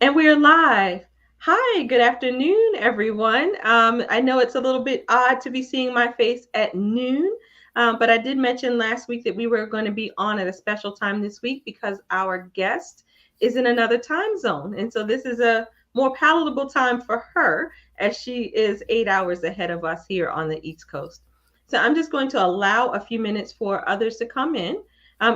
And we're live. Hi, good afternoon, everyone. I know it's a little bit odd to be seeing my face at noon, but I did mention last week that we were going to be on at a special time this week because our guest is in another time zone. And so this is a more palatable time for her as she is 8 hours ahead of us here on the East Coast. So I'm just going to allow a few minutes for others to come in.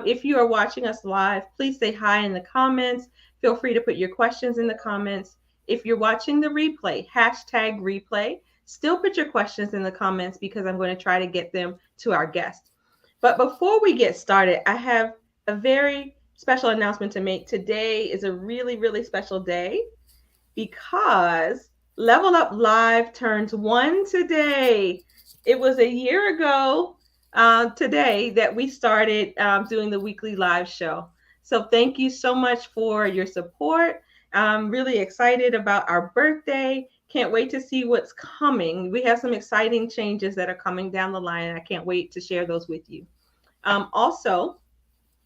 If you are watching us live, please say hi in the comments. Feel free to put your questions in the comments. If you're watching the replay, hashtag replay, still put your questions in the comments because I'm going to try to get them to our guest. But before we get started, I have a very special announcement to make. Today is a really, really special day because Level Up Live turns one today. It was a year ago today that we started doing the weekly live show. So thank you so much for your support. I'm really excited about our birthday. Can't wait to see what's coming. We have some exciting changes that are coming down the line, and I can't wait to share those with you. Also,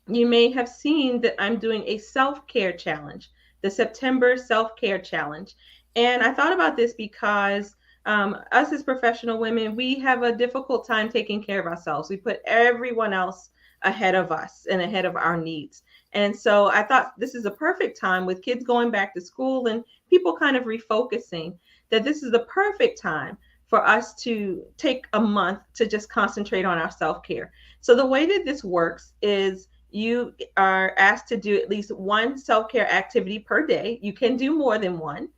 you may have seen that I'm doing a self care challenge, the September self care challenge. And I thought about this because us as professional women, we have a difficult time taking care of ourselves. We put everyone else ahead of us and ahead of our needs. And so I thought this is a perfect time with kids going back to school and people kind of refocusing that this is the perfect time for us to take a month to just concentrate on our self care. So the way that this works is you are asked to do at least one self care activity per day. You can do more than one.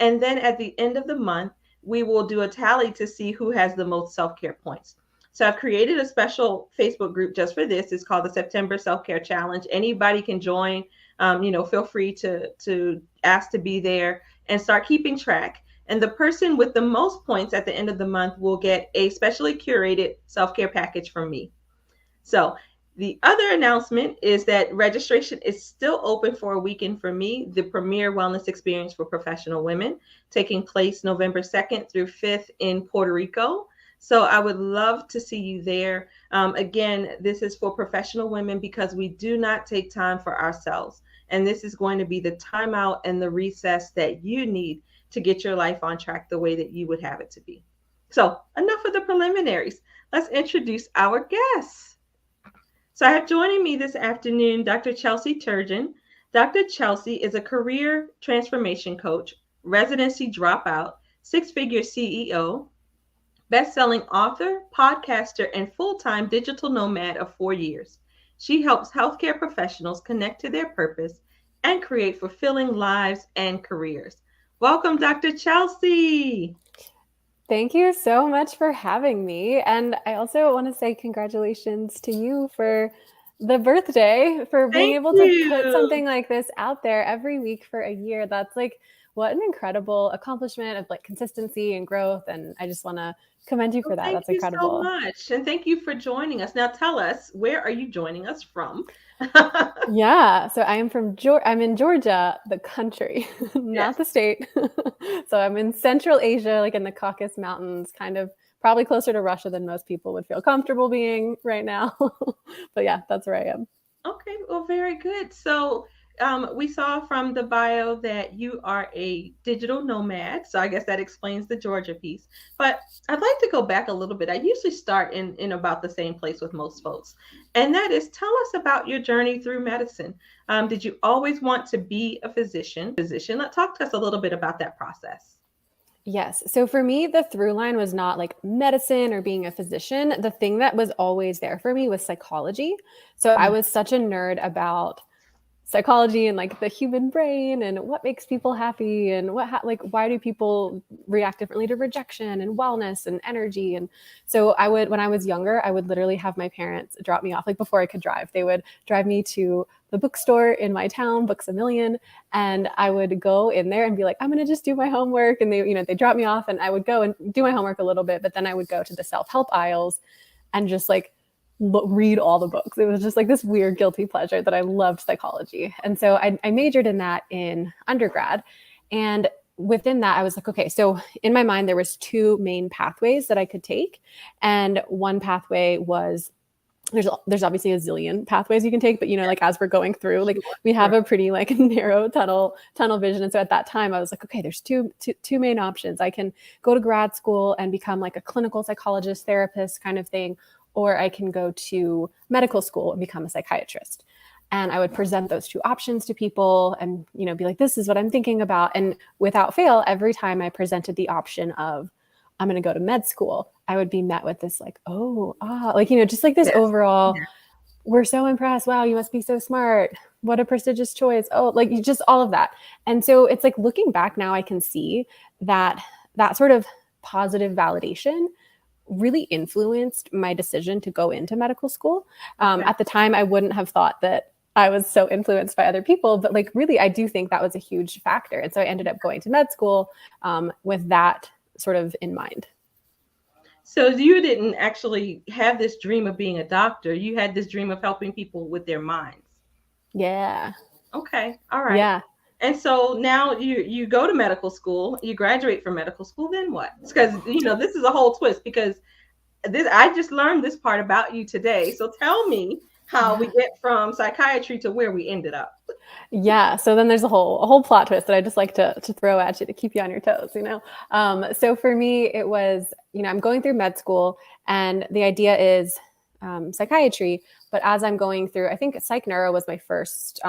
And then at the end of the month, we will do a tally to see who has the most self care points. So I've created a special Facebook group just for this. It's called the September Self Care Challenge. Anybody can join. Feel free to ask to be there and start keeping track. And the person with the most points at the end of the month will get a specially curated self care package from me. So the other announcement is that registration is still open for a weekend for me, the premier wellness experience for professional women, taking place November 2nd through 5th in Puerto Rico. So I would love to see you there. Again, this is for professional women because we do not take time for ourselves. And this is going to be the timeout and the recess that you need to get your life on track the way that you would have it to be. So enough of the preliminaries. Let's introduce our guests. So I have joining me this afternoon Dr. Chelsea Turgeon. Dr. Chelsea is a career transformation coach, residency dropout, six-figure CEO, best-selling author, podcaster, and full-time digital nomad of 4 years. She helps healthcare professionals connect to their purpose and create fulfilling lives and careers. Welcome, Dr. Chelsea. Thank you so much for having me. And I also want to say congratulations to you for the birthday, for being Thank able to put you. something like this out there every week for a year. That's like what an incredible accomplishment of like consistency and growth. And I just want to commend you Well, for that. thank That's you so incredible. much. And thank you for joining us. Now tell us, where are you joining us from? Yeah, so I am from I'm in Georgia, the country, Yes. not the state. So I'm in Central Asia, like in the Caucasus Mountains, kind of probably closer to Russia than most people would feel comfortable being right now. But yeah, that's where I am. Okay, well, very good. So we saw from the bio that you are a digital nomad. So I guess that explains the Georgia piece. But I'd like to go back a little bit. I usually start in about the same place with most folks. And that is tell us about your journey through medicine. Did you always want to be a physician? Let's talk to us a little bit about that process. Yes. So for me, the through line was not like medicine or being a physician. The thing that was always there for me was psychology. So I Mm. was such a nerd about psychology and like the human brain and what makes people happy and like why do people react differently to rejection and wellness and energy. And so I would, when I was younger, I would literally have my parents drop me off, like before I could drive, they would drive me to the bookstore in my town, Books a Million, and I would go in there and be like, I'm going to just do my homework. And they drop me off and I would go and do my homework a little bit, but then I would go to the self-help aisles and just like read all the books. It was just like this weird guilty pleasure that I loved psychology. And so I majored in that in undergrad. And within that, I was like, okay, so in my mind, there was two main pathways that I could take. And one pathway was there's obviously a zillion pathways you can take, but like as we're going through, like Sure, we have sure. a pretty like narrow tunnel vision. And so at that time I was like, okay, there's two main options. I can go to grad school and become like a clinical psychologist, therapist kind of thing, or I can go to medical school and become a psychiatrist. And I would present those two options to people and be like, this is what I'm thinking about. And without fail, every time I presented the option of I'm going to go to med school, I would be met with this like, oh, like, just like this Yes. overall, Yes. we're so impressed. Wow, you must be so smart. What a prestigious choice. Oh, like just all of that. And so it's like looking back now, I can see that that sort of positive validation really influenced my decision to go into medical school. Okay. At the time, I wouldn't have thought that I was so influenced by other people, but like really, I do think that was a huge factor. And so I ended up going to med school with that sort of in mind. So you didn't actually have this dream of being a doctor. You had this dream of helping people with their minds. Yeah. Okay. All right. Yeah. And so now you go to medical school, you graduate from medical school, then what? Because this is a whole twist because this I just learned this part about you today. So tell me how we get from psychiatry to where we ended up. Yeah. So then there's a whole plot twist that I just like to throw at you to keep you on your toes, So for me, it was, I'm going through med school and the idea is psychiatry. But as I'm going through, I think psych neuro was my first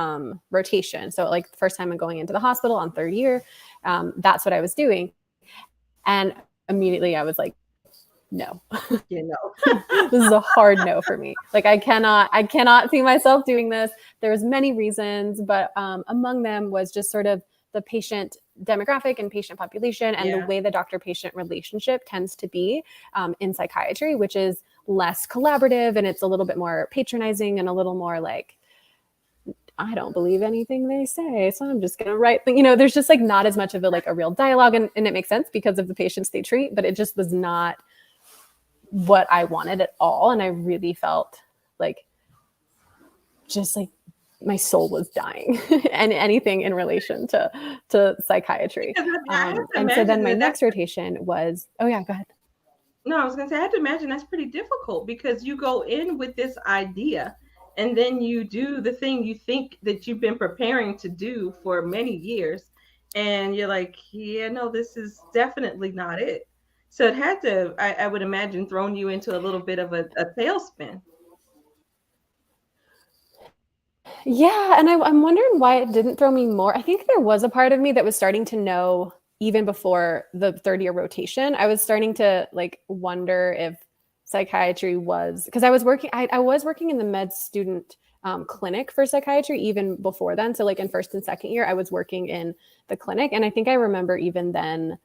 rotation. So like the first time I'm going into the hospital on third year, that's what I was doing. And immediately I was like, no, this is a hard no for me. Like I cannot see myself doing this. There was many reasons, but among them was just sort of the patient demographic and patient population and the way the doctor-patient relationship tends to be in psychiatry, which is less collaborative and it's a little bit more patronizing and a little more like, I don't believe anything they say, so I'm just gonna write. There's just like not as much of a real dialogue, and it makes sense because of the patients they treat, but it just was not what I wanted at all. And I really felt like just like my soul was dying and anything in relation to psychiatry. And so then my next rotation was, oh yeah, go ahead. No, I was going to say, I had to imagine that's pretty difficult because you go in with this idea and then you do the thing you think that you've been preparing to do for many years. And you're like, yeah, no, this is definitely not it. So it had to, I would imagine, thrown you into a little bit of a tailspin. Yeah. And I'm wondering why it didn't throw me more. I think there was a part of me that was starting to know even before the third year rotation. I was starting to like wonder if psychiatry was, because I was working in the med student clinic for psychiatry even before then. So like in first and second year, I was working in the clinic. And I think I remember even then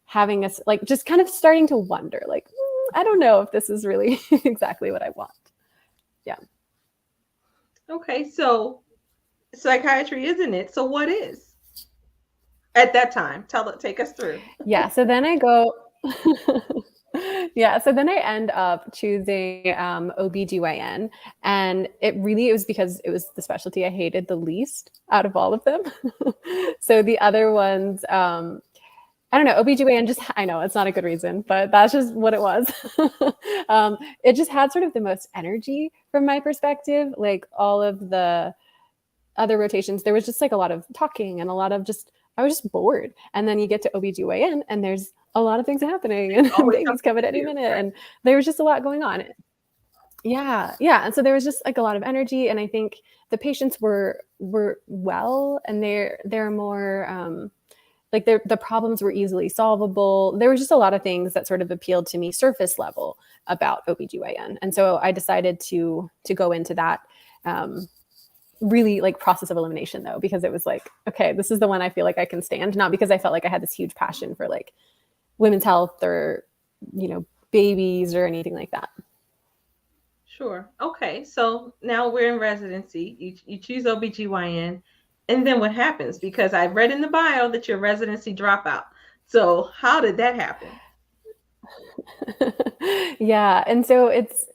having us like just kind of starting to wonder like, I don't know if this is really exactly what I want. Yeah. Okay, so psychiatry isn't it? So what is at that time? Take us through. Yeah. So then I go, yeah. So then I end up choosing OBGYN. And it was because it was the specialty I hated the least out of all of them. So the other ones, I don't know, OBGYN I know it's not a good reason, but that's just what it was. It just had sort of the most energy from my perspective. Like all of the other rotations, there was just like a lot of talking and a lot of I was just bored. And then you get to OBGYN and there's a lot of things happening and babies come at any minute. Right? And there was just a lot going on. Yeah. Yeah. And so there was just like a lot of energy. And I think the patients were well, and they're more, like the problems were easily solvable. There was just a lot of things that sort of appealed to me surface level about OBGYN. And so I decided to go into that really like process of elimination though, because it was like, okay, this is the one I feel like I can stand, not because I felt like I had this huge passion for like women's health or, babies or anything like that. Sure. Okay. So now we're in residency. You choose OBGYN. And then what happens? Because I read in the bio that you're residency dropout. So how did that happen? Yeah. And so it's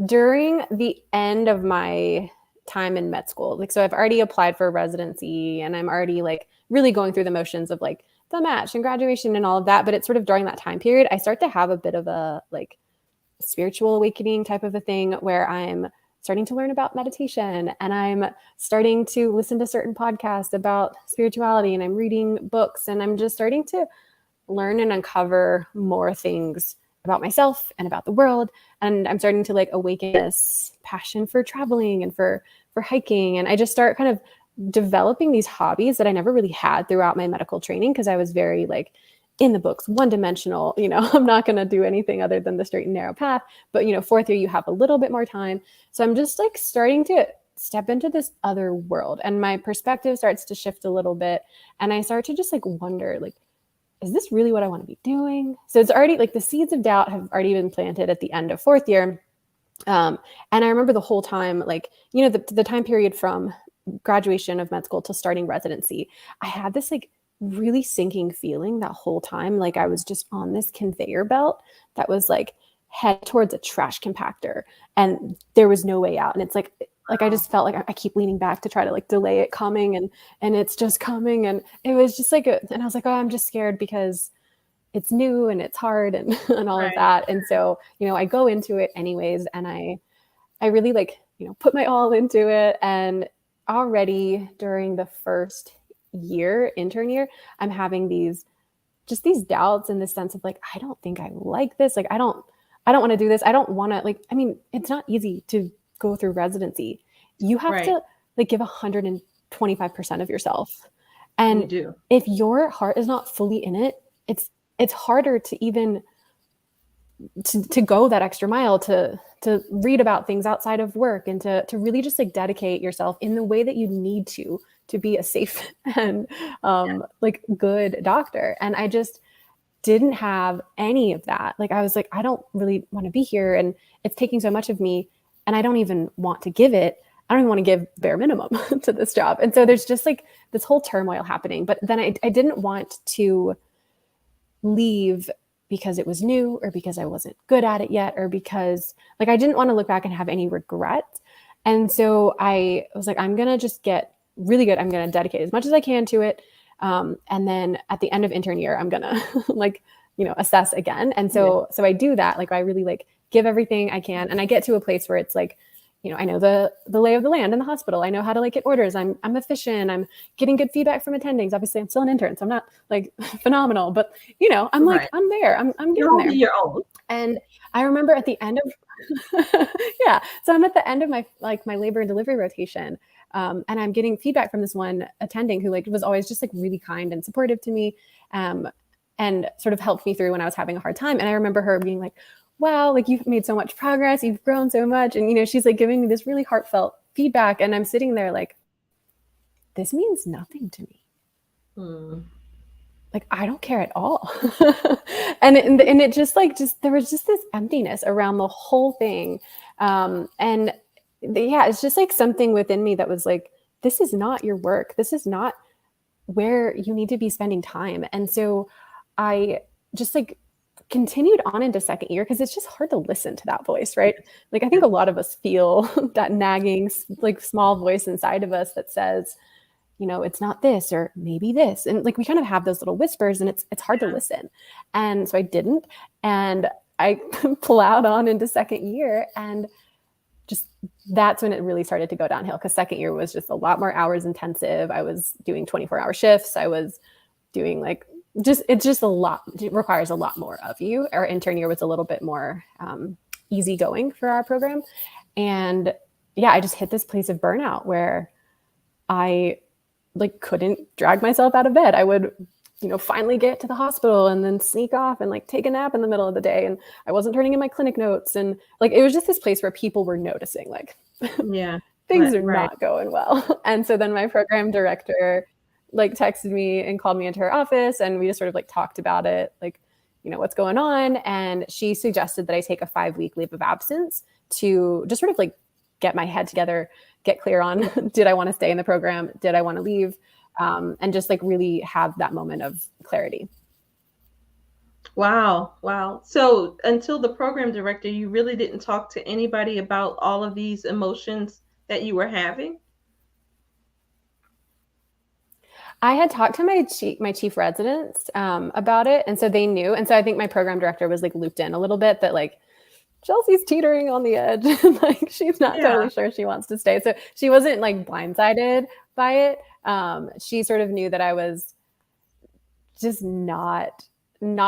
during the end of my time in med school. Like, so I've already applied for residency and I'm already like really going through the motions of like the match and graduation and all of that. But it's sort of during that time period, I start to have a bit of a like spiritual awakening type of a thing where I'm starting to learn about meditation, and I'm starting to listen to certain podcasts about spirituality, and I'm reading books, and I'm just starting to learn and uncover more things about myself and about the world. And I'm starting to like awaken this passion for traveling and for hiking. And I just start kind of developing these hobbies that I never really had throughout my medical training, because I was very like in the books, one dimensional, I'm not going to do anything other than the straight and narrow path. But, fourth year, you have a little bit more time. So I'm just like starting to step into this other world, and my perspective starts to shift a little bit. And I start to just like wonder, like, is this really what I want to be doing? So it's already like the seeds of doubt have already been planted at the end of fourth year. And I remember the whole time, like, the time period from graduation of med school to starting residency, I had this like really sinking feeling that whole time. Like I was just on this conveyor belt that was like head towards a trash compactor, and there was no way out. And it's like I just felt like I keep leaning back to try to like delay it coming, and it's just coming. And it was just like, and I was like, oh, I'm just scared because it's new and it's hard and, and all of that. And so, I go into it anyways. And I really like, put my all into it. And already during the first year, intern year, I'm having these doubts in the sense of like, I don't think I like this. Like, I don't want to do this. I don't want to like, I mean, it's not easy to go through residency. You have to like give 125% of yourself. And if your heart is not fully in it, it's harder to even to go that extra mile, to read about things outside of work, and to really just like dedicate yourself in the way that you need to be a safe and like good doctor. And I just didn't have any of that. Like I was like, I don't really want to be here, and it's taking so much of me, and I don't even want to give it. I don't even want to give bare minimum to this job. And so there's just like this whole turmoil happening. But then I didn't want to leave because it was new, or because I wasn't good at it yet, or because like I didn't want to look back and have any regret. And so I was like, I'm going to just get really good. I'm going to dedicate as much as I can to it. And then at the end of intern year, I'm going to like, assess again. And so I do that. Like I really like give everything I can. And I get to a place where it's like, I know the lay of the land in the hospital. I know how to like get orders. I'm efficient. I'm getting good feedback from attendings. Obviously, I'm still an intern, so I'm not like phenomenal, but I'm like, I'm there. I'm getting there. Your own. And I remember at the end of yeah, so I'm at the end of my labor and delivery rotation, and I'm getting feedback from this one attending who like was always just like really kind and supportive to me, and sort of helped me through when I was having a hard time. And I remember her being like, wow, like you've made so much progress, you've grown so much. And, she's like giving me this really heartfelt feedback. And I'm sitting there like, this means nothing to me. Like, I don't care at all. and it just like, there was just this emptiness around the whole thing. And yeah, it's just like something within me that was like, this is not your work. This is not where you need to be spending time. And so I just like continued on into second year, because it's just hard to listen to that voice, right? Like I think a lot of us feel that nagging, like small voice inside of us that says, it's not this, or maybe this. And like we kind of have those little whispers, and it's hard to listen. And so I didn't. And I plowed on into second year, and just that's when it really started to go downhill, because second year was just a lot more hours intensive. I was doing 24-hour shifts. I was doing like it's just a lot. It requires a lot more of you. Our intern year was a little bit more easygoing for our program. And yeah, I just hit this place of burnout where I like couldn't drag myself out of bed. I would, finally get to the hospital and then sneak off and like take a nap in the middle of the day. And I wasn't turning in my clinic notes. And like, it was just this place where people were noticing like, things are not going well. And so then my program director like texted me and called me into her office, and we just sort of like talked about it, like, what's going on. And she suggested that I take a 5-week leave of absence to just sort of like get my head together, get clear on, did I want to stay in the program? Did I want to leave? And just like really have that moment of clarity. Wow. So until the program director, you really didn't talk to anybody about all of these emotions that you were having? I had talked to my chief residents about it. And so they knew. And so I think my program director was like looped in a little bit that like, Chelsea's teetering on the edge. Like she's not Yeah. totally sure she wants to stay. So she wasn't like blindsided by it. She sort of knew that I was just not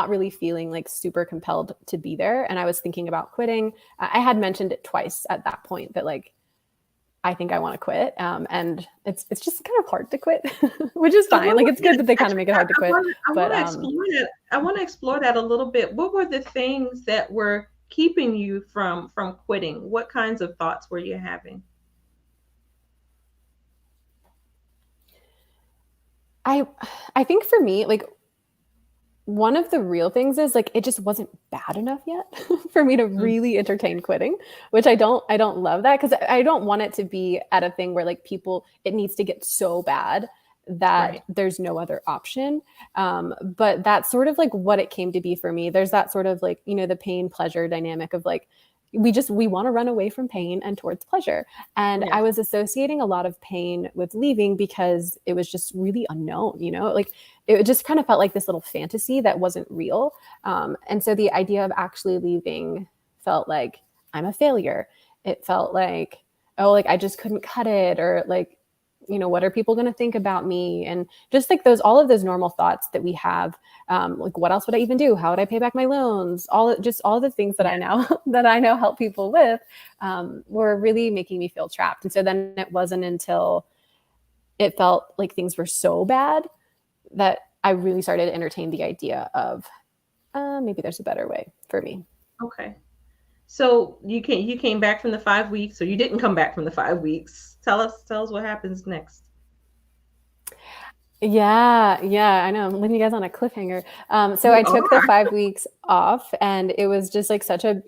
really feeling like super compelled to be there, and I was thinking about quitting. I had mentioned it twice at that point that like I think I want to quit, and it's just kind of hard to quit, which is So fine. what Like was it's good that they kind of actually make it hard to quit, I but want to explore that. I want to explore that a little bit. What were the things that were keeping you from quitting? What kinds of thoughts were you having? I I think for me, like one of the real things is like it just wasn't bad enough yet for me to Mm, really entertain quitting, which I don't love that because I don't want it to be at a thing where like people it needs to get so bad that right. there's no other option. But that's sort of like what it came to be for me. There's that sort of like, the pain pleasure dynamic of like we want to run away from pain and towards pleasure. And I Yes. was associating a lot of pain with leaving because it was just really unknown, like it just kind of felt like this little fantasy that wasn't real. And so the idea of actually leaving felt like I'm a failure. It felt like, oh, like I just couldn't cut it, or like, what are people going to think about me? And just like all of those normal thoughts that we have, like what else would I even do? How would I pay back my loans? All the things that Yeah. I know that I know help people with, were really making me feel trapped. And so then it wasn't until it felt like things were so bad that I really started to entertain the idea of maybe there's a better way for me. Okay. So you came back from the 5 weeks, or you didn't come back from the 5 weeks. Tell us what happens next. Yeah, yeah, I know. I'm leaving you guys on a cliffhanger. So You I took the are. 5 weeks off, and it was just like such a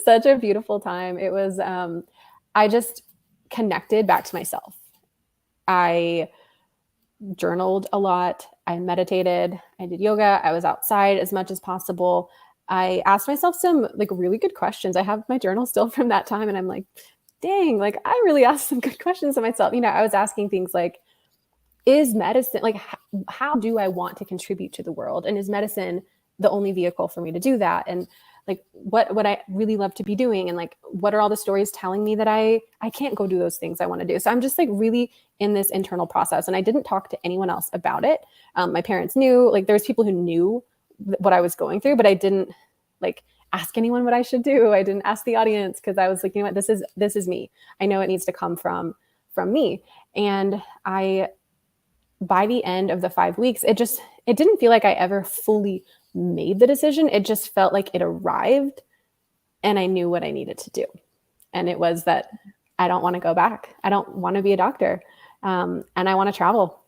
such a beautiful time. It was. I just connected back to myself. I journaled a lot. I meditated. I did yoga. I was outside as much as possible. I asked myself some like really good questions. I have my journal still from that time, and I'm like, dang, like I really asked some good questions of myself. I was asking things like, is medicine like how do I want to contribute to the world, and is medicine the only vehicle for me to do that, and like what would I really love to be doing, and like what are all the stories telling me that I can't go do those things I want to do. So I'm just like really in this internal process, and I didn't talk to anyone else about it. My parents knew, like there's people who knew what I was going through, but I didn't like ask anyone what I should do. I didn't ask the audience because I was like, what, this is me. I know it needs to come from me. And I by the end of the 5 weeks, it didn't feel like I ever fully made the decision. It just felt like it arrived and I knew what I needed to do. And it was that I don't want to go back. I don't want to be a doctor. And I want to travel.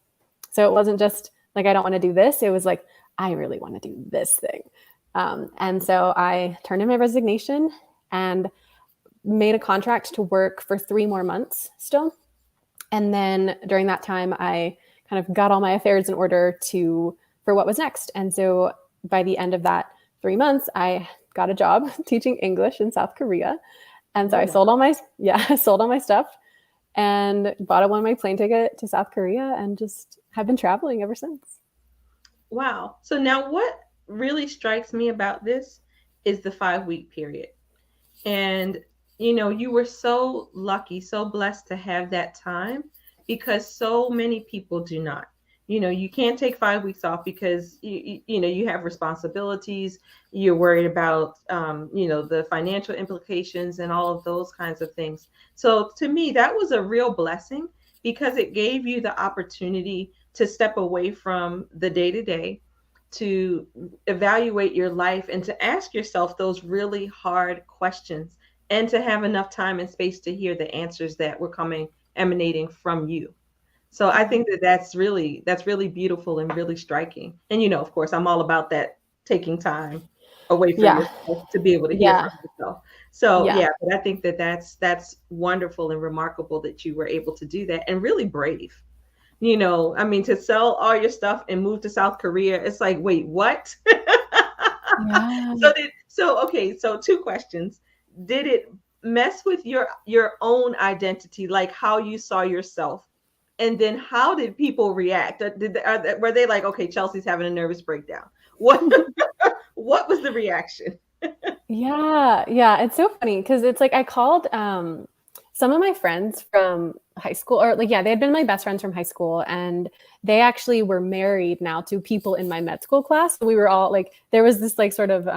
So it wasn't just like, I don't want to do this. It was like, I really want to do this thing. And so I turned in my resignation and made a contract to work for 3 more months still. And then during that time, I kind of got all my affairs in order for what was next. And so by the end of that 3 months, I got a job teaching English in South Korea. And so Oh, I wow. sold all my I sold all my stuff and bought one way plane ticket to South Korea and just have been traveling ever since. Wow. So now what really strikes me about this is the 5 week period. And, you were so lucky, so blessed to have that time, because so many people do not. You can't take 5 weeks off because you have responsibilities. You're worried about, the financial implications and all of those kinds of things. So to me, that was a real blessing because it gave you the opportunity to step away from the day to day, to evaluate your life and to ask yourself those really hard questions, and to have enough time and space to hear the answers that were coming emanating from you. So I think that that's really beautiful and really striking. And of course, I'm all about that, taking time away from Yeah. yourself to be able to hear Yeah. from yourself. So Yeah. yeah, but I think that that's wonderful and remarkable that you were able to do that, and really brave. I mean, to sell all your stuff and move to South Korea, it's like, wait, what? Yeah. Okay, so two questions. Did it mess with your own identity, like how you saw yourself? And then how did people react? Were they like, okay, Chelsea's having a nervous breakdown? What what was the reaction? Yeah, yeah, it's so funny because it's like I called some of my friends from high school, or like, yeah, they had been my best friends from high school, and they actually were married now to people in my med school class. So we were all like, there was this like sort of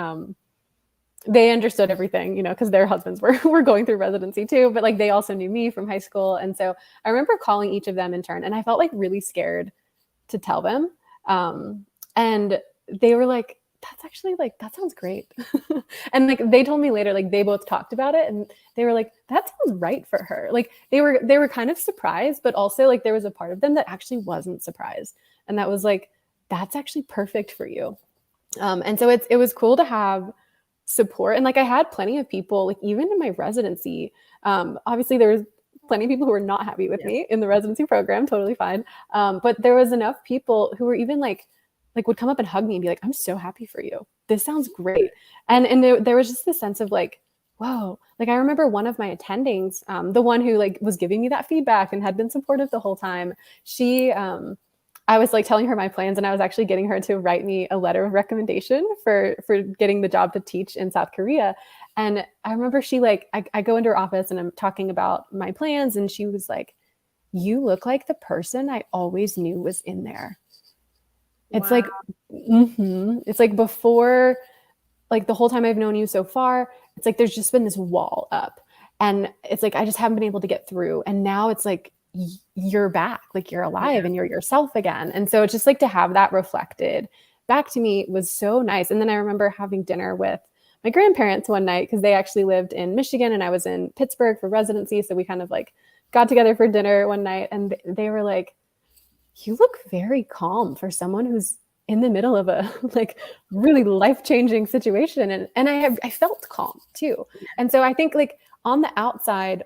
they understood everything, you know, because their husbands were going through residency too, but like they also knew me from high school. And so I remember calling each of them in turn, and I felt like really scared to tell them. And they were like, that's actually like, that sounds great. And like they told me later, like they both talked about it and they were like, that sounds right for her. Like they were kind of surprised, but also like there was a part of them that actually wasn't surprised. And that was like, that's actually perfect for you. And so it was cool to have support. And like I had plenty of people, like even in my residency, obviously there was plenty of people who were not happy with Yeah. me in the residency program, totally fine. But there was enough people who were even like would come up and hug me and be like, I'm so happy for you. This sounds great. And there was just this sense of like, whoa. Like I remember one of my attendings, the one who like was giving me that feedback and had been supportive the whole time. She I was like telling her my plans, and I was actually getting her to write me a letter of recommendation for getting the job to teach in South Korea. And I remember she like I go into her office and I'm talking about my plans, and she was like, "You look like the person I always knew was in there." It's Wow. like, it's like before, like the whole time I've known you so far, it's like there's just been this wall up, and it's like I just haven't been able to get through. And now it's like you're back, like you're alive Yeah. and you're yourself again. And so it's just like to have that reflected back to me was so nice. And then I remember having dinner with my grandparents one night because they actually lived in Michigan and I was in Pittsburgh for residency. So we kind of like got together for dinner one night, and they were like, you look very calm for someone who's in the middle of a like really life-changing situation. And I felt calm too. And so I think like on the outside,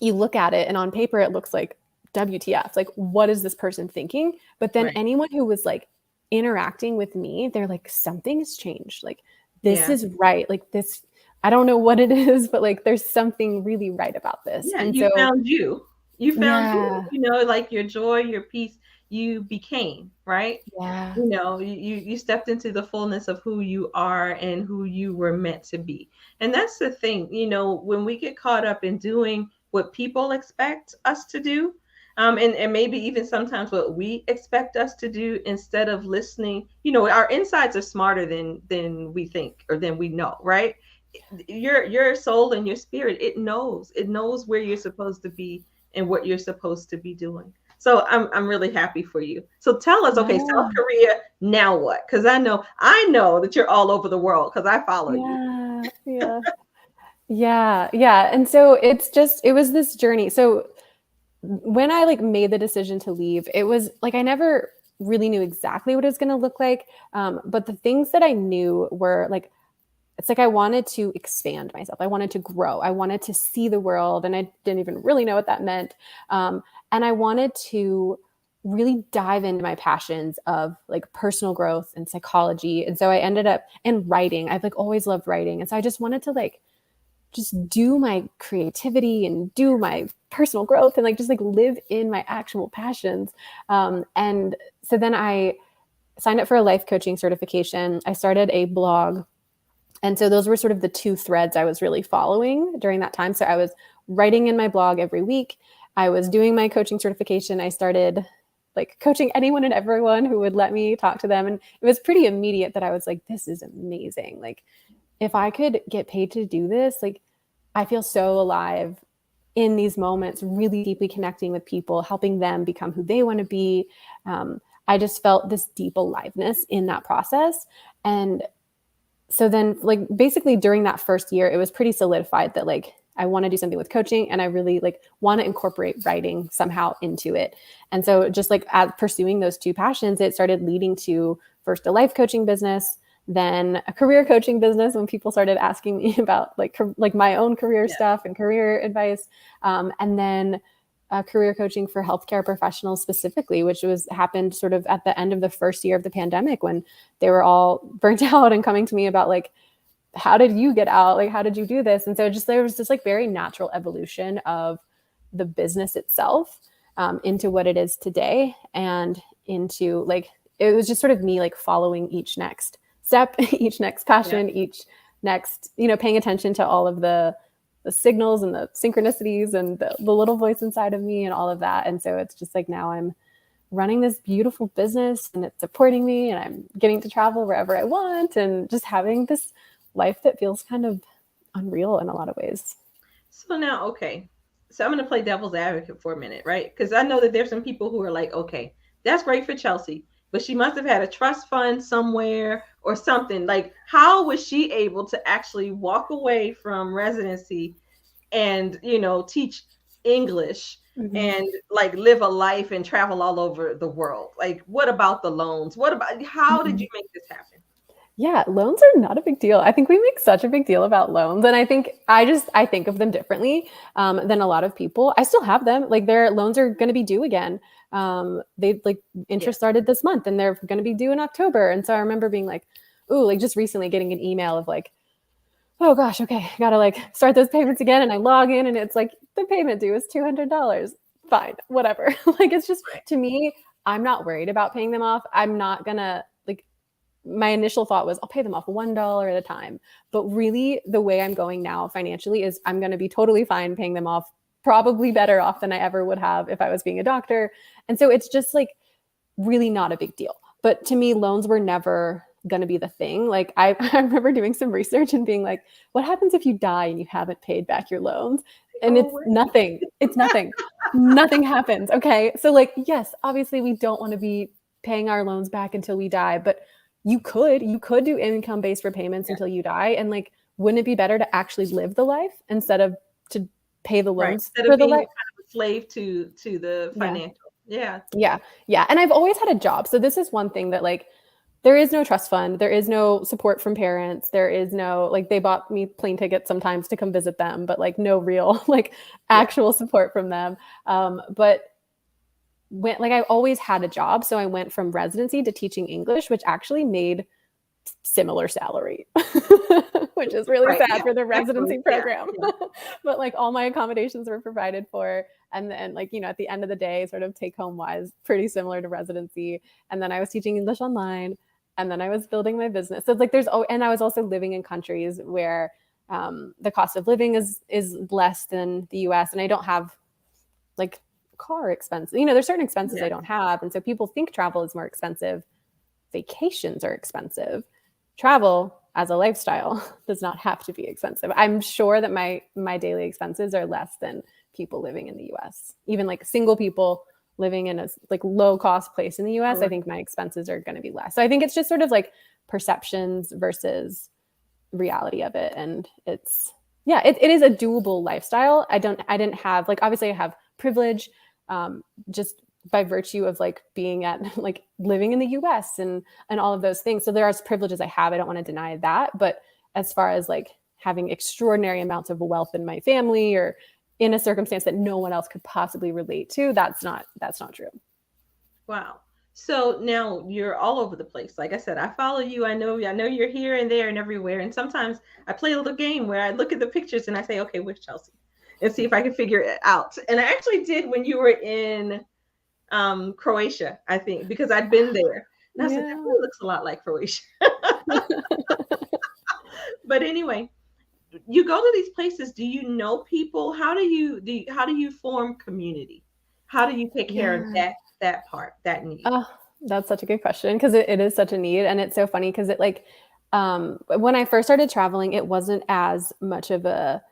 you look at it and on paper it looks like WTF, like what is this person thinking? But then Right. anyone who was like interacting with me, they're like, something has changed. Like this Yeah. is right. Like this, I don't know what it is, but like there's something really right about this. Yeah, And you so found you. You found you, yeah, like your joy, your peace, you became, right? yeah. You stepped into the fullness of who you are and who you were meant to be. And that's the thing, when we get caught up in doing what people expect us to do, and maybe even sometimes what we expect us to do instead of listening, our insides are smarter than we think or than we know, right? Your soul and your spirit, it knows where you're supposed to be and what you're supposed to be doing. So I'm really happy for you. So tell us, okay, South Yeah. Korea, now what? Because I know that you're all over the world because I follow you. Yeah. Yeah. Yeah. Yeah. And so it was this journey. So when I like made the decision to leave, it was like I never really knew exactly what it was going to look like. But the things that I knew were like, it's like I wanted to expand myself. I wanted to grow. I wanted to see the world. And I didn't even really know what that meant. And I wanted to really dive into my passions of like personal growth and psychology. And so I ended up in writing. I've like always loved writing. And so I just wanted to like just do my creativity and do my personal growth and like just like live in my actual passions. And so then I signed up for a life coaching certification. I started a blog. And so those were sort of the two threads I was really following during that time. So I was writing in my blog every week. I was doing my coaching certification. I started like coaching anyone and everyone who would let me talk to them. And it was pretty immediate that I was like, this is amazing. Like, if I could get paid to do this, like I feel so alive in these moments, really deeply connecting with people, helping them become who they want to be. I just felt this deep aliveness in that process. And so then like basically during that first year, it was pretty solidified that like I want to do something with coaching and I really like want to incorporate writing somehow into it. And so just like as pursuing those two passions, it started leading to first a life coaching business, then a career coaching business when people started asking me about like my own career Yeah. stuff and career advice, and then career coaching for healthcare professionals specifically, which was happened sort of at the end of the first year of the pandemic when they were all burnt out and coming to me about like, how did you get out? Like, how did you do this? And so just there was this like very natural evolution of the business itself into what it is today, and into like it was just sort of me like following each next step, each next Yeah. passion, each next, paying attention to all of the signals and the synchronicities and the little voice inside of me and all of that. And so it's just like now I'm running this beautiful business and it's supporting me and I'm getting to travel wherever I want and just having this life that feels kind of unreal in a lot of ways. So now, okay. So I'm going to play devil's advocate for a minute, right? Because I know that there's some people who are like, okay, that's great for Chelsea, but she must have had a trust fund somewhere or something. Like, how was she able to actually walk away from residency and, teach English and like live a life and travel all over the world? Like, what about the loans? How did you make this happen? Yeah, loans are not a big deal. I think we make such a big deal about loans. And I think I think of them differently than a lot of people. I still have them. Like their loans are going to be due again. They like interest started this month and they're going to be due in October. And so I remember being like, ooh, like just recently getting an email of like, oh gosh, okay, I gotta like start those payments again. And I log in and it's like the payment due is $200. Fine, whatever. Like it's just, to me, I'm not worried about paying them off. I'm not gonna like, my initial thought was I'll pay them off $1 at a time. But really the way I'm going now financially is I'm going to be totally fine paying them off, probably better off than I ever would have if I was being a doctor. And so it's just like really not a big deal. But to me, loans were never going to be the thing. Like I remember doing some research and being like, what happens if you die and you haven't paid back your loans? And it's nothing. It's nothing. Nothing happens. Okay. So like, yes, obviously we don't want to be paying our loans back until we die, but you could do income-based repayments until you die. And like, wouldn't it be better to actually live the life instead of to pay the loans instead of being kind of a slave to the financial? Yeah. And I've always had a job. So this is one thing that like, there is no trust fund. There is no support from parents. There is no, like, they bought me plane tickets sometimes to come visit them, but like no real, like actual support from them. But like I always had a job. So I went from residency to teaching English, which actually made similar salary, which is really sad for the residency program. But like all my accommodations were provided for. And then like, at the end of the day, sort of take home wise, pretty similar to residency. And then I was teaching English online and then I was building my business. So it's like and I was also living in countries where the cost of living is less than the US. And I don't have like car expenses. There's certain expenses I don't have. And so people think travel is more expensive. Vacations are expensive. Travel as a lifestyle does not have to be expensive. I'm sure that my daily expenses are less than people living in the US. Even like single people living in a like low cost place in the US, I think my expenses are going to be less. So I think it's just sort of like perceptions versus reality of it. And it's, it is a doable lifestyle. I didn't have like, obviously I have privilege just by virtue of like being at like living in the US and all of those things. So there are privileges I have. I don't want to deny that. But as far as like having extraordinary amounts of wealth in my family or in a circumstance that no one else could possibly relate to, that's not true. Wow. So now you're all over the place. Like I said, I follow you. I know you're here and there and everywhere. And sometimes I play a little game where I look at the pictures and I say, okay, where's Chelsea? And see if I can figure it out. And I actually did when you were in Croatia, I think, because I'd been there. And I said, that really looks a lot like Croatia. But anyway, you go to these places. Do you know people? How do you form community? How do you take care of that part, that need? Oh, that's such a good question because it is such a need. And it's so funny because it like when I first started traveling, it wasn't as much of a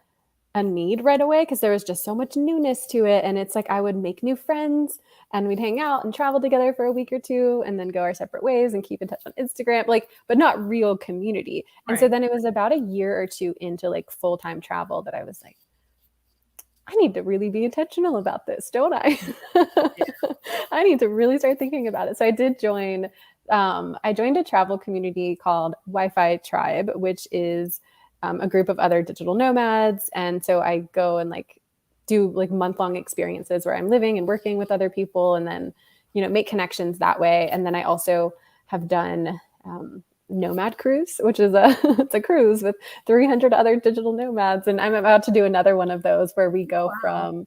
need right away because there was just so much newness to it. And it's like I would make new friends and we'd hang out and travel together for a week or two and then go our separate ways and keep in touch on Instagram, like, but not real community. And so then it was about a year or two into like full-time travel that I was like, I need to really be intentional about this, don't I? I need to really start thinking about it. So I did join, I joined a travel community called Wi-Fi Tribe, which is a group of other digital nomads. And so I go and like do like month-long experiences where I'm living and working with other people and then, make connections that way. And then I also have done Nomad Cruise, which is it's a cruise with 300 other digital nomads. And I'm about to do another one of those where we go from,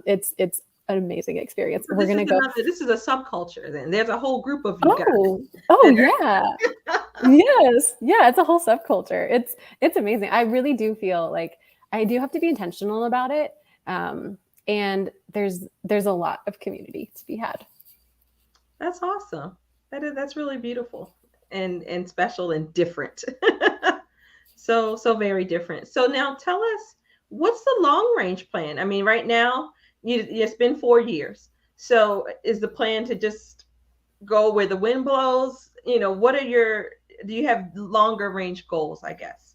it's an amazing experience. So we're going to go. This is a subculture then. There's a whole group of you guys. Oh, yeah. Yes. Yeah, it's a whole subculture. It's amazing. I really do feel like I do have to be intentional about it. Um, and there's a lot of community to be had. That's awesome. That's really beautiful and special and different. So very different. So now tell us, what's the long range plan? I mean, right now it's been 4 years. So is the plan to just go where the wind blows? What are your, do you have longer range goals, I guess?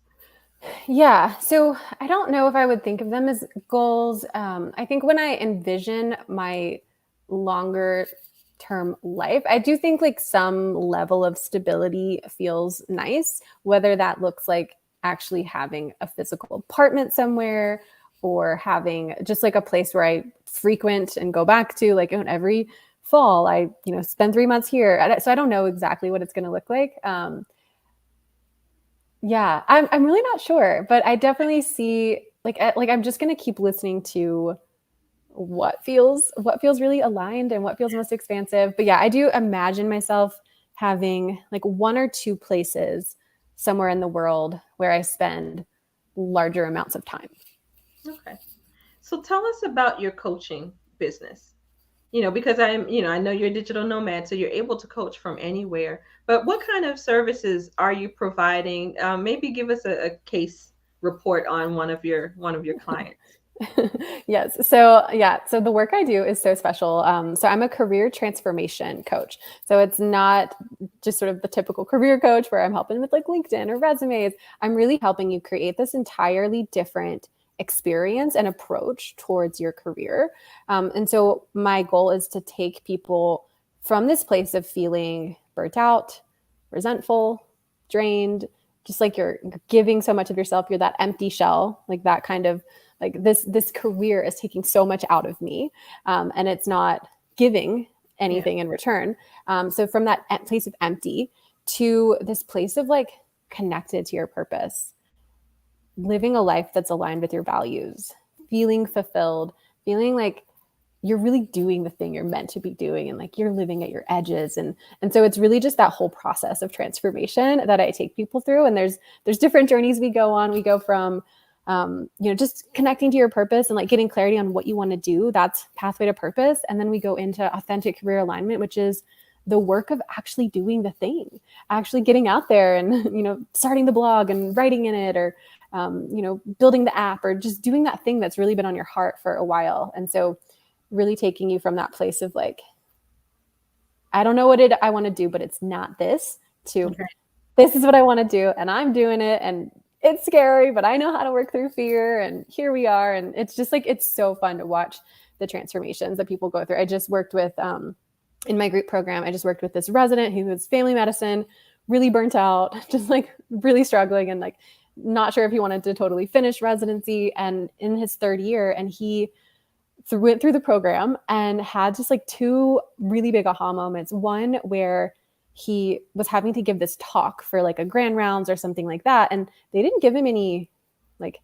Yeah. So I don't know if I would think of them as goals. I think when I envision my longer term life, I do think like some level of stability feels nice, whether that looks like actually having a physical apartment somewhere or having just like a place where I frequent and go back to like every fall. I, spend 3 months here. So I don't know exactly what it's going to look like. Yeah, I'm really not sure, but I definitely see like I'm just gonna keep listening to what feels really aligned and what feels most expansive. But yeah, I do imagine myself having like one or two places somewhere in the world where I spend larger amounts of time. Okay. So tell us about your coaching business. Because I know you're a digital nomad, so you're able to coach from anywhere. But what kind of services are you providing? Maybe give us a case report on one of your clients. Yes. So yeah. So the work I do is so special. So I'm a career transformation coach. So it's not just sort of the typical career coach where I'm helping with like LinkedIn or resumes. I'm really helping you create this entirely different experience and approach towards your career. And so my goal is to take people from this place of feeling burnt out, resentful, drained, just like you're giving so much of yourself, you're that empty shell, like that kind of like this career is taking so much out of me, and it's not giving Yeah. anything in return. So from that place of empty to this place of like connected to your purpose, living a life that's aligned with your values, feeling fulfilled, feeling like you're really doing the thing you're meant to be doing and like you're living at your edges. And so it's really just that whole process of transformation that I take people through. And there's different journeys we go on. We go from just connecting to your purpose and like getting clarity on what you want to do. That's pathway to purpose. And then we go into authentic career alignment, which is the work of actually doing the thing, actually getting out there and, starting the blog and writing in it, or, building the app, or just doing that thing that's really been on your heart for a while. And so really taking you from that place of like, I don't know what I want to do, but it's not this, to Okay. this is what I want to do and I'm doing it, and it's scary, but I know how to work through fear, and here we are. And it's just like it's so fun to watch the transformations that people go through. I just worked with in my group program, I just worked with this resident who was family medicine, really burnt out, just like really struggling, and like not sure if he wanted to totally finish residency, and in his third year, and he went through the program and had just like two really big aha moments. One where he was having to give this talk for like a grand rounds or something like that, and they didn't give him any like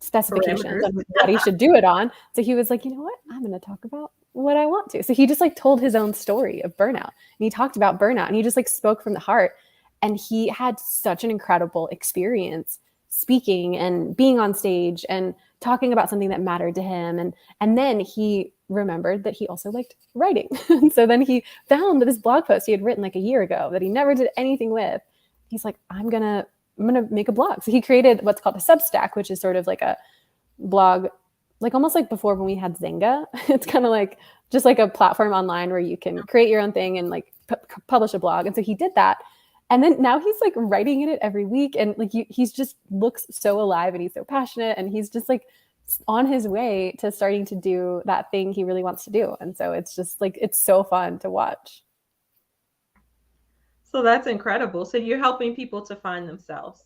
specifications Parameters. on what he should do it on. So he was like, you know what? I'm going to talk about what I want to. So he just like told his own story of burnout, and he talked about burnout, and he just like spoke from the heart. And he had such an incredible experience speaking and being on stage and talking about something that mattered to him. And then he remembered that he also liked writing. And so then he found this blog post he had written like a year ago that he never did anything with. He's like, I'm gonna make a blog. So he created what's called a Substack, which is sort of like a blog, like almost like before when we had Zynga. It's kind of like just like a platform online where you can create your own thing and like publish a blog. And so he did that. And then now he's like writing in it every week, and like he's just looks so alive and he's so passionate, and he's just like on his way to starting to do that thing he really wants to do. And so it's just like it's so fun to watch. So that's incredible. So you're helping people to find themselves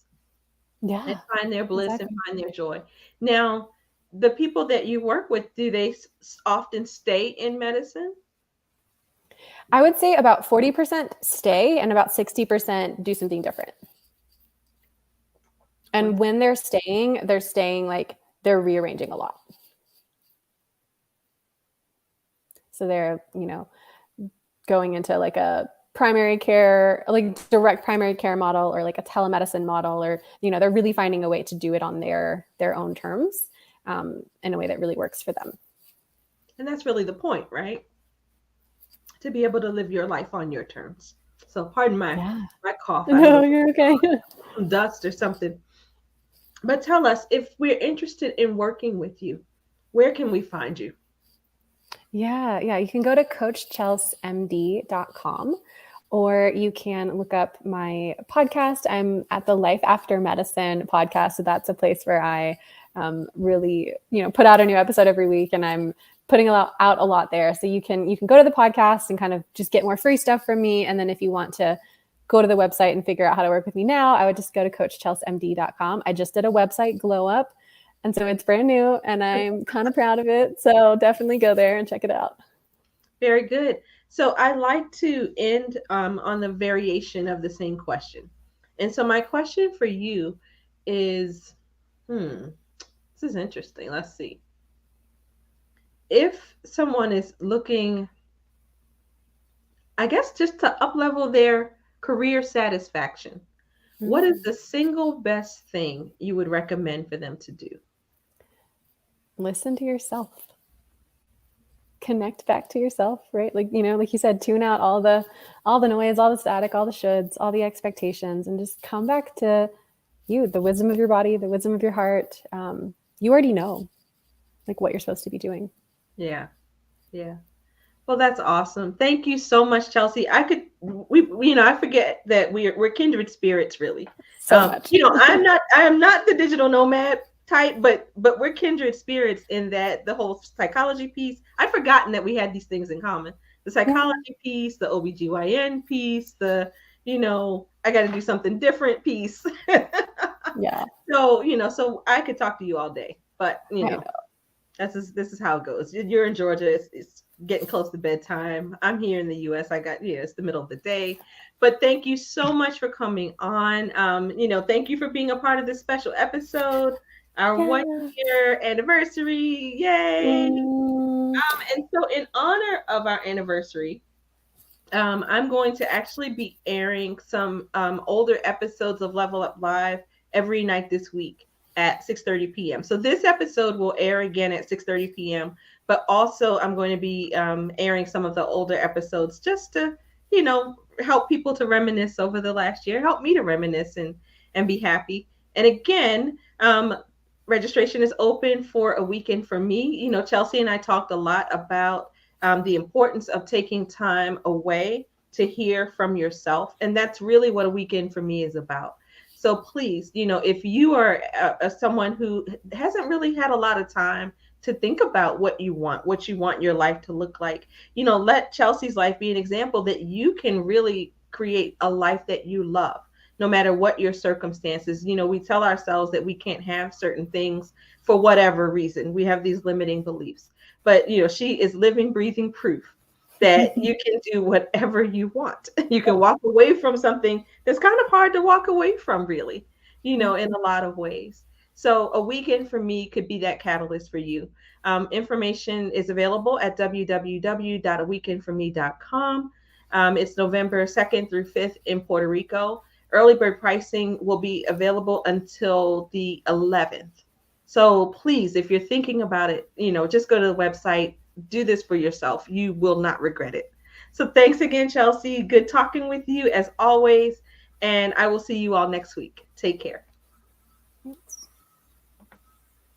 and Yeah, find their bliss and exactly. find their joy. Now, the people that you work with, do they often stay in medicine? I would say about 40% stay and about 60% do something different. And when they're staying like they're rearranging a lot. So they're, going into like a primary care, like direct primary care model, or like a telemedicine model, or, you know, they're really finding a way to do it on their own terms, in a way that really works for them. And that's really the point, right? To be able to live your life on your terms. So pardon Yeah. my cough. I don't No, know, you're okay. some dust or something. But tell us, if we're interested in working with you, where can we find you? Yeah, yeah. You can go to coachchelsemd.com, or you can look up my podcast. I'm at the Life After Medicine podcast. So that's a place where I really, you know, put out a new episode every week, and I'm putting out a lot there. So you can go to the podcast and kind of just get more free stuff from me. And then if you want to go to the website and figure out how to work with me now, I would just go to coachchelsemd.com. I just did a website glow up, and so it's brand new and I'm kind of proud of it. So definitely go there and check it out. Very good. So I like to end on the variation of the same question. And so my question for you is, this is interesting. Let's see. If someone is looking, I guess, just to up-level their career satisfaction, what is the single best thing you would recommend for them to do? Listen to yourself. Connect back to yourself, right? Like, you know, like you said, tune out all the noise, all the static, all the shoulds, all the expectations, and just come back to you, the wisdom of your body, the wisdom of your heart. You already know like what you're supposed to be doing. Yeah. Yeah. Well, that's awesome. Thank you so much, Chelsea. I forget that we're kindred spirits, really. So much. I am not the digital nomad type, but we're kindred spirits in that the whole psychology piece. I've forgotten that we had these things in common. The psychology piece, the OBGYN piece, I got to do something different piece. Yeah. So I could talk to you all day, but this is how it goes. You're in Georgia. It's getting close to bedtime. I'm here in the U.S. It's the middle of the day. But thank you so much for coming on. Thank you for being a part of this special episode, our 1 year anniversary. Yay! And so in honor of our anniversary, I'm going to actually be airing some older episodes of Level Up Live every night this week at 6:30 p.m. So this episode will air again at 6:30 p.m. But also I'm going to be airing some of the older episodes just to, help people to reminisce over the last year, help me to reminisce and be happy. And again, registration is open for a weekend for me. Chelsea and I talked a lot about the importance of taking time away to hear from yourself. And that's really what a weekend for me is about. So please, if you are someone who hasn't really had a lot of time to think about what you want your life to look like, let Chelsea's life be an example that you can really create a life that you love, no matter what your circumstances. We tell ourselves that we can't have certain things for whatever reason. We have these limiting beliefs. But, she is living, breathing proof that you can do whatever you want. You can walk away from something that's kind of hard to walk away from, really, in a lot of ways. So a weekend for me could be that catalyst for you. Information is available at www.aweekendforme.com. It's November 2nd through 5th in Puerto Rico. Early bird pricing will be available until the 11th. So please, if you're thinking about it, just go to the website, do this for yourself. You will not regret it. So thanks again, Chelsea. Good talking with you as always. And I will see you all next week. Take care.